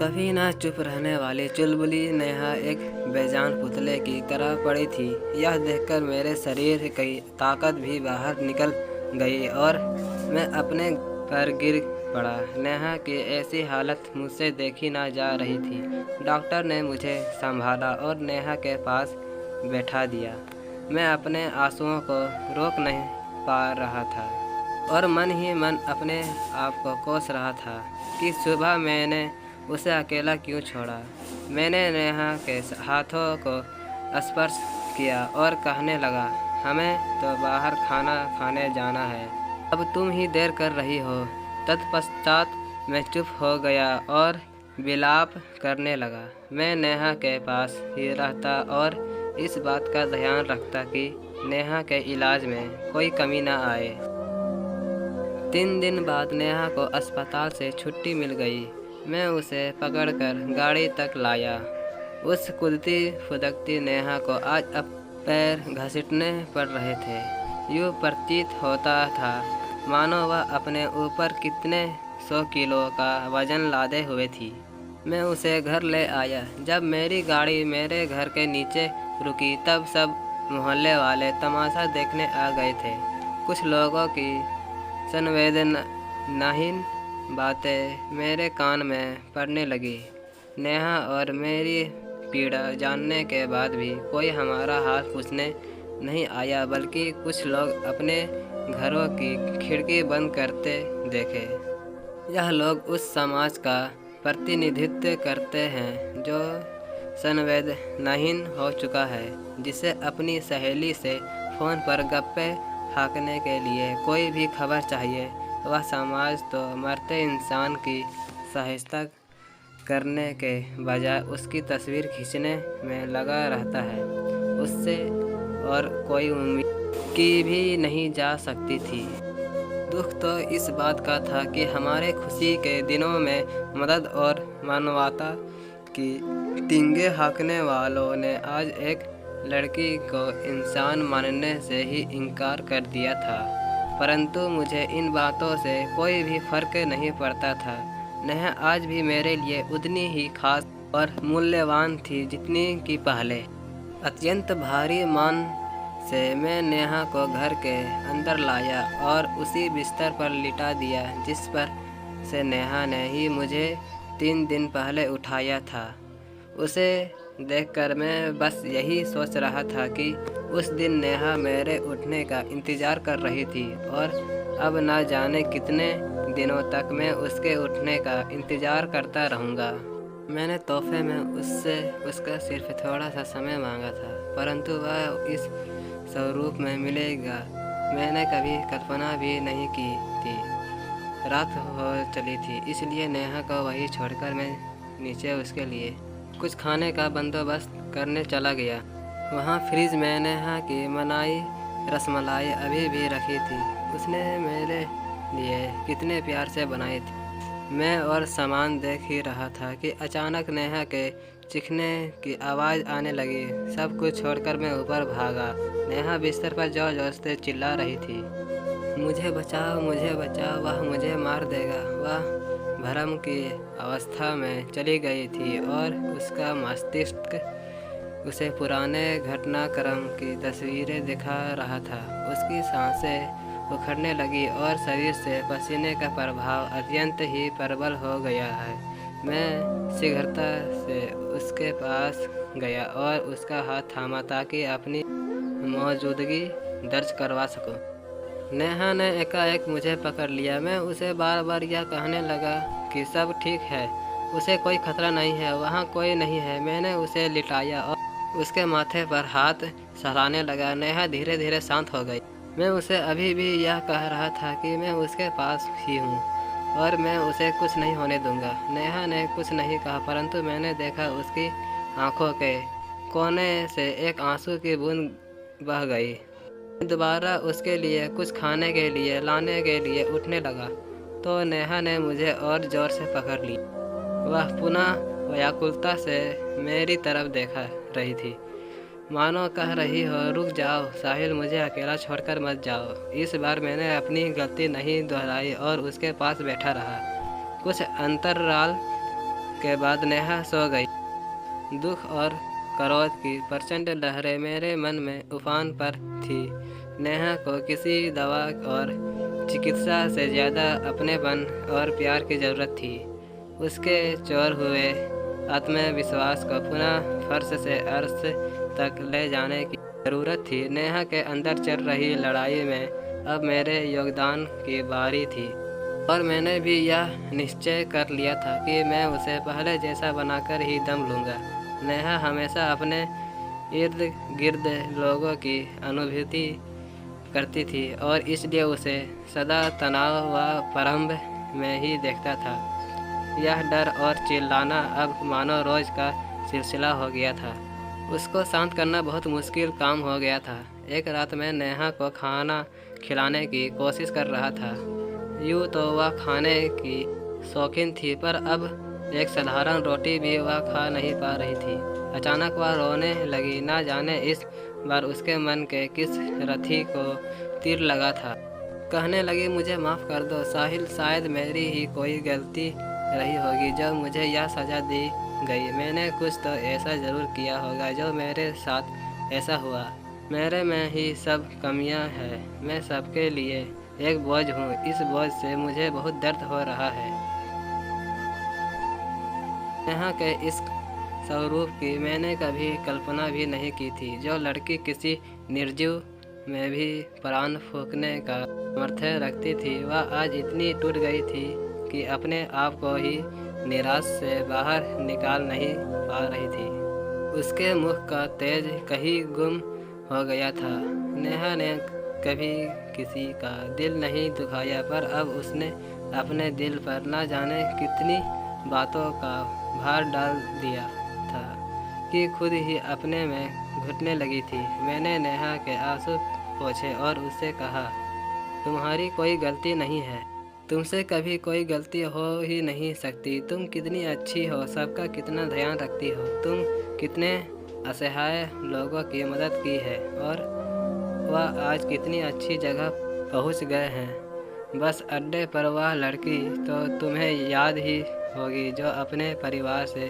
कभी ना चुप रहने वाली चुलबुली नेहा एक बेजान पुतले की तरह पड़ी थी। यह देखकर मेरे शरीर की ताकत भी बाहर निकल गई और मैं अपने पर गिर पड़ा। नेहा की ऐसी हालत मुझसे देखी ना जा रही थी। डॉक्टर ने मुझे संभाला और नेहा के पास बैठा दिया। मैं अपने आंसुओं को रोक नहीं पा रहा था और मन ही मन अपने आप को कोस रहा था कि सुबह मैंने उसे अकेला क्यों छोड़ा। मैंने नेहा के हाथों को स्पर्श किया और कहने लगा, हमें तो बाहर खाना खाने जाना है, अब तुम ही देर कर रही हो। तत्पश्चात मैं चुप हो गया और विलाप करने लगा। मैं नेहा के पास ही रहता और इस बात का ध्यान रखता कि नेहा के इलाज में कोई कमी न आए। 3 दिन बाद नेहा को अस्पताल से छुट्टी मिल गई। मैं उसे पकड़कर गाड़ी तक लाया। उस कूदती फुदकती नेहा को आज अब पैर घसीटने पड़ रहे थे। यूँ प्रतीत होता था मानो वह अपने ऊपर कितने 100 किलो का वजन लादे हुए थी। मैं उसे घर ले आया। जब मेरी गाड़ी मेरे घर के नीचे रुकी तब सब मोहल्ले वाले तमाशा देखने आ गए थे। कुछ लोगों की संवेदनाहीन बातें मेरे कान में पड़ने लगी। नेहा और मेरी पीड़ा जानने के बाद भी कोई हमारा हाल पूछने नहीं आया, बल्कि कुछ लोग अपने घरों की खिड़की बंद करते देखे। यह लोग उस समाज का प्रतिनिधित्व करते हैं जो संवेदनाहीन हो चुका है, जिसे अपनी सहेली से फ़ोन पर गप्पे हाँकने के लिए कोई भी खबर चाहिए। वह समाज तो मरते इंसान की सहायता करने के बजाय उसकी तस्वीर खींचने में लगा रहता है। उससे और कोई उम्मीद की भी नहीं जा सकती थी। दुख तो इस बात का था कि हमारे खुशी के दिनों में मदद और मानवता की टींगे हाँकने वालों ने आज एक लड़की को इंसान मानने से ही इनकार कर दिया था। परंतु मुझे इन बातों से कोई भी फर्क नहीं पड़ता था। नेहा आज भी मेरे लिए उतनी ही खास और मूल्यवान थी जितनी कि पहले। अत्यंत भारी मन से मैं नेहा को घर के अंदर लाया और उसी बिस्तर पर लिटा दिया जिस पर से नेहा ने ही मुझे 3 दिन पहले उठाया था। उसे देखकर मैं बस यही सोच रहा था कि उस दिन नेहा मेरे उठने का इंतज़ार कर रही थी और अब ना जाने कितने दिनों तक मैं उसके उठने का इंतज़ार करता रहूँगा। मैंने तोहफे में उससे उसका सिर्फ थोड़ा सा समय मांगा था, परंतु वह इस स्वरूप में मिलेगा मैंने कभी कल्पना भी नहीं की थी। रात हो चली थी, इसलिए नेहा को वहीं छोड़कर मैं नीचे उसके लिए कुछ खाने का बंदोबस्त करने चला गया। वहाँ फ्रिज में नेहा की बनाई रसमलाई अभी भी रखी थी। उसने मेरे लिए कितने प्यार से बनाई थी। मैं और सामान देख ही रहा था कि अचानक नेहा के चीखने की आवाज़ आने लगी। सब कुछ छोड़कर मैं ऊपर भागा। नेहा बिस्तर पर जोर जोर से चिल्ला रही थी, मुझे बचाओ, मुझे बचाओ, वह मुझे मार देगा। वह भ्रम की अवस्था में चली गई थी और उसका मस्तिष्क उसे पुराने घटनाक्रम की तस्वीरें दिखा रहा था। उसकी सांसें उखड़ने लगी और शरीर से पसीने का प्रभाव अत्यंत ही प्रबल हो गया है। मैं शीघ्रता से उसके पास गया और उसका हाथ थामा ताकि अपनी मौजूदगी दर्ज करवा सकूं। नेहा ने एकाएक मुझे पकड़ लिया। मैं उसे बार बार यह कहने लगा कि सब ठीक है, उसे कोई खतरा नहीं है, वहाँ कोई नहीं है। मैंने उसे लिटाया और उसके माथे पर हाथ सहलाने लगा। नेहा धीरे धीरे शांत हो गई। मैं उसे अभी भी यह कह रहा था कि मैं उसके पास ही हूँ और मैं उसे कुछ नहीं होने दूंगा। नेहा ने कुछ नहीं कहा, परंतु मैंने देखा उसकी आंखों के कोने से एक आंसू की बूंद बह गई। दोबारा उसके लिए कुछ खाने के लिए लाने के लिए उठने लगा तो नेहा ने मुझे और ज़ोर से पकड़ ली। वह पुनः व्याकुलता से मेरी तरफ देखा रही थी, मानो कह रही हो, रुक जाओ साहिल, मुझे अकेला छोड़कर मत जाओ। इस बार मैंने अपनी गलती नहीं दोहराई और उसके पास बैठा रहा। कुछ अंतराल के बाद नेहा सो गई। दुख और क्रोध की प्रचंड लहरें मेरे मन में उफान पर थी। नेहा को किसी दवा और चिकित्सा से ज़्यादा अपनेपन और प्यार की ज़रूरत थी। उसके चोर हुए आत्मविश्वास को पुनः फर्श से अर्श तक ले जाने की ज़रूरत थी। नेहा के अंदर चल रही लड़ाई में अब मेरे योगदान की बारी थी, और मैंने भी यह निश्चय कर लिया था कि मैं उसे पहले जैसा बनाकर ही दम लूँगा। नेहा हमेशा अपने इर्द गिर्द लोगों की अनुभूति करती थी और इसलिए उसे सदा तनाव व प्रारंभ में ही देखता था। यह डर और चिल्लाना अब मानो रोज का सिलसिला हो गया था। उसको शांत करना बहुत मुश्किल काम हो गया था। एक रात मैं नेहा को खाना खिलाने की कोशिश कर रहा था। यूँ तो वह खाने की शौकीन थी, पर अब एक साधारण रोटी भी वह खा नहीं पा रही थी। अचानक वह रोने लगी। ना जाने इस बार उसके मन के किस रथी को तीर लगा था। कहने लगी, मुझे माफ़ कर दो साहिल, शायद मेरी ही कोई गलती रही होगी जो मुझे यह सज़ा दी गई। मैंने कुछ तो ऐसा ज़रूर किया होगा जो मेरे साथ ऐसा हुआ। मेरे में ही सब कमियां हैं। मैं सबके लिए एक बोझ हूँ। इस बोझ से मुझे बहुत दर्द हो रहा है। नेहा के इस स्वरूप की मैंने कभी कल्पना भी नहीं की थी। जो लड़की किसी निर्जीव में भी प्राण फूंकने का सामर्थ्य रखती थी, वह आज इतनी टूट गई थी कि अपने आप को ही निराश से बाहर निकाल नहीं पा रही थी। उसके मुख का तेज कहीं गुम हो गया था। नेहा ने कभी किसी का दिल नहीं दुखाया, पर अब उसने अपने दिल पर न जाने कितनी बातों का भार डाल दिया था कि खुद ही अपने में घुटने लगी थी। मैंने नेहा के आंसू पोंछे और उससे कहा, तुम्हारी कोई गलती नहीं है। तुमसे कभी कोई गलती हो ही नहीं सकती। तुम कितनी अच्छी हो, सबका कितना ध्यान रखती हो। तुम कितने असहाय लोगों की मदद की है और वह आज कितनी अच्छी जगह पहुंच गए हैं। बस अड्डे पर वह लड़की तो तुम्हें याद ही होगी जो अपने परिवार से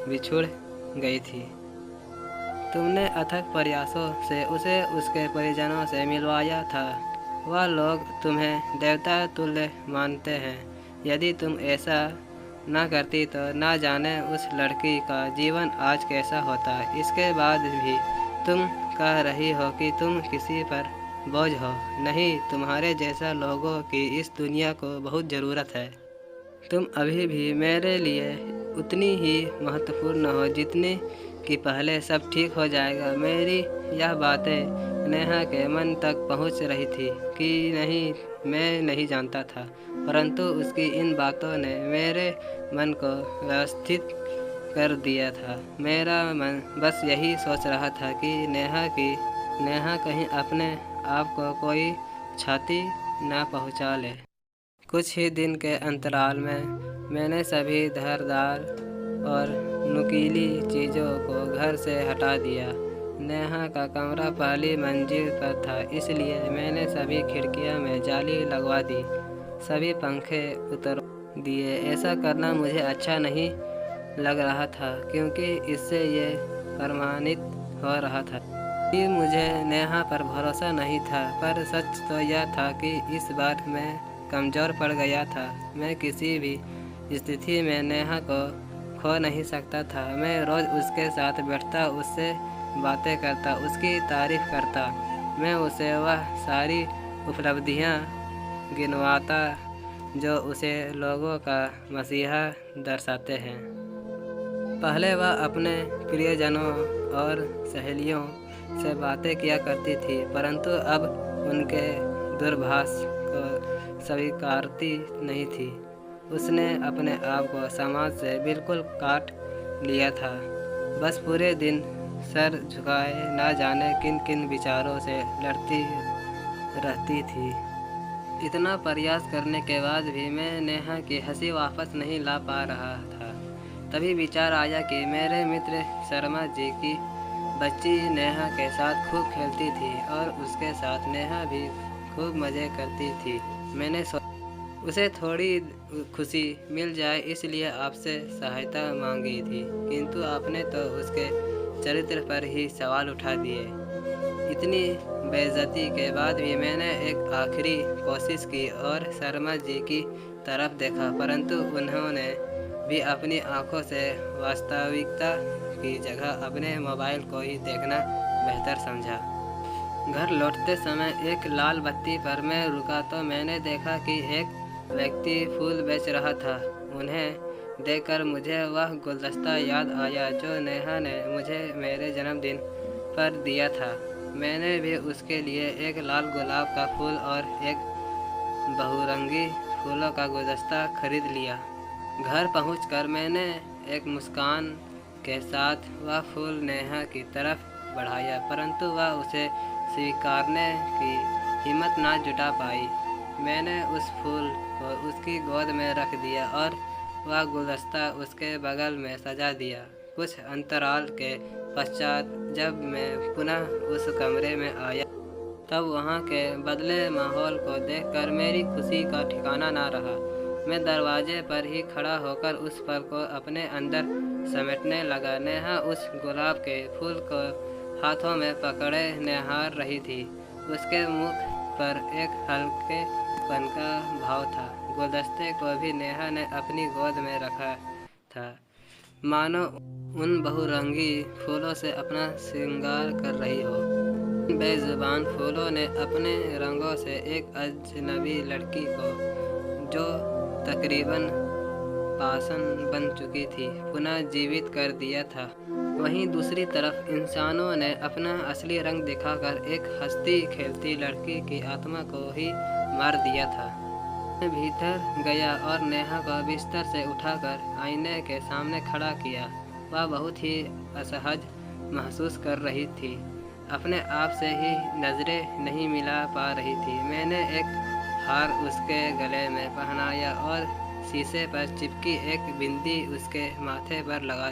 बिछुड़ गई थी। तुमने अथक प्रयासों से उसे उसके परिजनों से मिलवाया था। वह लोग तुम्हें देवता तुल्य मानते हैं। यदि तुम ऐसा ना करती तो ना जाने उस लड़की का जीवन आज कैसा होता। इसके बाद भी तुम कह रही हो कि तुम किसी पर बोझ हो। नहीं, तुम्हारे जैसा लोगों की इस दुनिया को बहुत ज़रूरत है। तुम अभी भी मेरे लिए उतनी ही महत्वपूर्ण हो जितनी कि पहले सब ठीक हो जाएगा। मेरी यह बातें नेहा के मन तक पहुंच रही थी कि नहीं, मैं नहीं जानता था, परंतु उसकी इन बातों ने मेरे मन को व्यवस्थित कर दिया था। मेरा मन बस यही सोच रहा था कि नेहा कहीं अपने आप को कोई क्षति न पहुंचा ले। कुछ ही दिन के अंतराल में मैंने सभी धारदार और नुकीली चीज़ों को घर से हटा दिया। नेहा का कमरा पहली मंजिल पर था, इसलिए मैंने सभी खिड़कियां में जाली लगवा दी, सभी पंखे उतर दिए। ऐसा करना मुझे अच्छा नहीं लग रहा था, क्योंकि इससे ये प्रमाणित हो रहा था कि मुझे नेहा पर भरोसा नहीं था। पर सच तो यह था कि इस बार मैं कमज़ोर पड़ गया था। मैं किसी भी स्थिति में नेहा को खो नहीं सकता था। मैं रोज़ उसके साथ बैठता, उससे बातें करता, उसकी तारीफ़ करता। मैं उसे वह सारी उपलब्धियां गिनवाता जो उसे लोगों का मसीहा दर्शाते हैं। पहले वह अपने प्रियजनों और सहेलियों से बातें किया करती थी, परंतु अब उनके दूरभाष को स्वीकारती नहीं थी। उसने अपने आप को समाज से बिल्कुल काट लिया था। बस पूरे दिन सर झुकाए ना जाने किन किन विचारों से लड़ती रहती थी। इतना प्रयास करने के बाद भी मैं नेहा की हंसी वापस नहीं ला पा रहा था। तभी विचार आया कि मेरे मित्र शर्मा जी की बच्ची नेहा के साथ खूब खेलती थी और उसके साथ नेहा भी खूब मज़े करती थी। मैंने उसे थोड़ी खुशी मिल जाए इसलिए आपसे सहायता मांगी थी, किंतु आपने तो उसके चरित्र पर ही सवाल उठा दिए। इतनी बेइज्जती के बाद भी मैंने एक आखिरी कोशिश की और शर्मा जी की तरफ देखा, परंतु उन्होंने भी अपनी आंखों से वास्तविकता की जगह अपने मोबाइल को ही देखना बेहतर समझा। घर लौटते समय एक लाल बत्ती पर मैं रुका तो मैंने देखा कि एक व्यक्ति फूल बेच रहा था। उन्हें देखकर मुझे वह गुलदस्ता याद आया जो नेहा ने मुझे मेरे जन्मदिन पर दिया था। मैंने भी उसके लिए एक लाल गुलाब का फूल और एक बहुरंगी फूलों का गुलदस्ता खरीद लिया। घर पहुंचकर मैंने एक मुस्कान के साथ वह फूल नेहा की तरफ बढ़ाया, परंतु वह उसे स्वीकारने की हिम्मत ना जुटा पाई। मैंने उस फूल को उसकी गोद में रख दिया और वह गुलदस्ता उसके बगल में सजा दिया। कुछ अंतराल के पश्चात जब मैं पुनः उस कमरे में आया तब वहाँ के बदले माहौल को देखकर मेरी खुशी का ठिकाना ना रहा। मैं दरवाजे पर ही खड़ा होकर उस पल को अपने अंदर समेटने लगा। नेहा उस गुलाब के फूल को हाथों में पकड़े निहार रही थी। उसके मुख पर एक हल्केपन का भाव था। गुलदस्ते को भी नेहा ने अपनी गोद में रखा था, मानो उन बहुरंगी फूलों से अपना श्रृंगार कर रही हो। बेजुबान फूलों ने अपने रंगों से एक अजनबी लड़की को, जो तकरीबन पाषाण बन चुकी थी, पुनः जीवित कर दिया था। वहीं दूसरी तरफ इंसानों ने अपना असली रंग दिखाकर एक हंसती खेलती लड़की की आत्मा को ही मार दिया था। मैं भीतर गया और नेहा को बिस्तर से उठाकर आईने के सामने खड़ा किया। वह बहुत ही असहज महसूस कर रही थी, अपने आप से ही नज़रें नहीं मिला पा रही थी। मैंने एक हार उसके गले में पहनाया और शीशे पर चिपकी एक बिंदी उसके माथे पर लगा